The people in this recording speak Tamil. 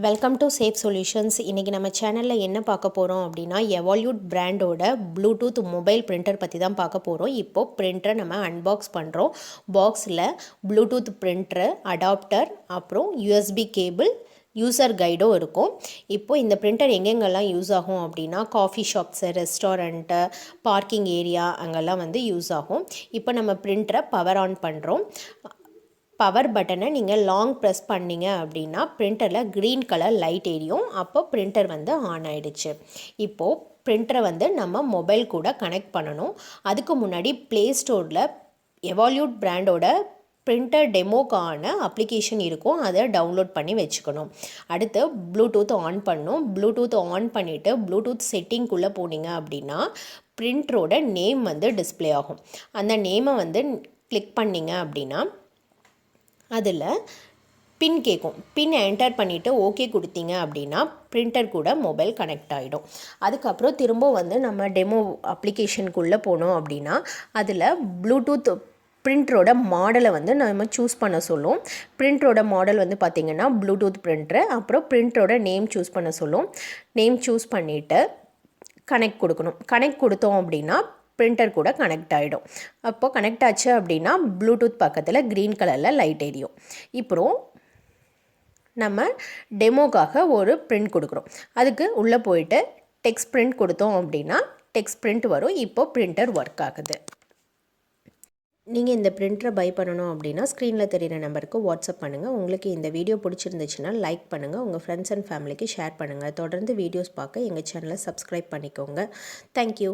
Welcome to safe solutions. இன்றைக்கி நம்ம சேனலில் என்ன பார்க்க போகிறோம் அப்படின்னா, எவால்யூட் பிராண்டோட ப்ளூடூத் மொபைல் பிரிண்டர் பற்றி தான் பார்க்க போகிறோம். இப்போது பிரிண்டரை நம்ம அன்பாக்ஸ் பண்ணுறோம். பாக்ஸில் ப்ளூடூத் பிரிண்டரு, அடாப்டர், அப்புறம் யூஎஸ்பி கேபிள், யூசர் கைடும் இருக்கும். இப்போது இந்த பிரிண்டர் எங்கெங்கெல்லாம் யூஸ் ஆகும் அப்படின்னா, coffee shops, restaurant, parking area அங்கெல்லாம் யூஸ் ஆகும். இப்போ நம்ம பிரிண்டரை பவர் ஆன் பண்ணுறோம். பவர் பட்டனை நீங்கள் லாங் ப்ரெஸ் பண்ணிங்க அப்படின்னா பிரிண்டரில் க்ரீன் கலர் லைட் எரியும். அப்போ பிரிண்டர் ஆன் ஆகிடுச்சு. இப்போது பிரிண்டரை நம்ம மொபைல் கூட கனெக்ட் பண்ணணும். அதுக்கு முன்னாடி ப்ளே ஸ்டோரில் எவால்யூட் பிராண்டோட பிரிண்டர் டெமோக்கான அப்ளிகேஷன் இருக்கும். அதை டவுன்லோட் பண்ணி வச்சுக்கணும். அடுத்து ப்ளூடூத் ஆன் பண்ணணும். ப்ளூடூத் ஆன் பண்ணிவிட்டு ப்ளூடூத் செட்டிங்குள்ளே போனீங்க அப்படின்னா பிரிண்டரோட நேம் டிஸ்பிளே ஆகும். அந்த நேமை கிளிக் பண்ணிங்க அப்படின்னா அதில் பின் கேட்கும். பின் என்டர் பண்ணிவிட்டு ஓகே கொடுத்தீங்க அப்படின்னா பிரிண்டர் கூட மொபைல் கனெக்ட் ஆகிடும். அதுக்கப்புறம் திரும்ப நம்ம டெமோ அப்ளிகேஷனுக்குள்ளே போனோம் அப்படின்னா அதில் ப்ளூடூத் பிரிண்டரோட மாடலை நம்ம சூஸ் பண்ண சொல்லும். பிரிண்டரோட மாடல் பார்த்திங்கன்னா ப்ளூடூத் பிரிண்டரு. அப்புறம் பிரிண்டரோட நேம் சூஸ் பண்ண சொல்லும். நேம் சூஸ் பண்ணிவிட்டு கனெக்ட் கொடுக்கணும். கனெக்ட் கொடுத்தோம் அப்படின்னா பிரிண்டர் கூட கனெக்ட் ஆகிடும். அப்போது கனெக்ட் ஆச்சு அப்படின்னா ப்ளூடூத் பக்கத்தில் க்ரீன் கலரில் லைட் எரியும். இப்போ நம்ம டெமோக்காக ஒரு பிரிண்ட் கொடுக்குறோம். அதுக்கு உள்ளே போயிட்டு டெக்ஸ்ட் பிரிண்ட் கொடுத்தோம் அப்படின்னா டெக்ஸ்ட் பிரிண்ட் வரும். இப்போது பிரிண்டர் ஒர்க் ஆகுது. நீங்கள் இந்த பிரிண்டரை பை பண்ணணும் அப்படின்னா ஸ்க்ரீனில் தெரிகிற நம்பருக்கு வாட்ஸ்அப் பண்ணுங்கள். உங்களுக்கு இந்த வீடியோ பிடிச்சிருந்துச்சுன்னா லைக் பண்ணுங்கள். உங்கள் ஃப்ரெண்ட்ஸ் அண்ட் ஃபேமிலிக்கு ஷேர் பண்ணுங்கள். தொடர்ந்து வீடியோஸ் பார்க்க எங்கள் சேனலை சப்ஸ்கிரைப் பண்ணிக்கோங்க. தேங்க்யூ.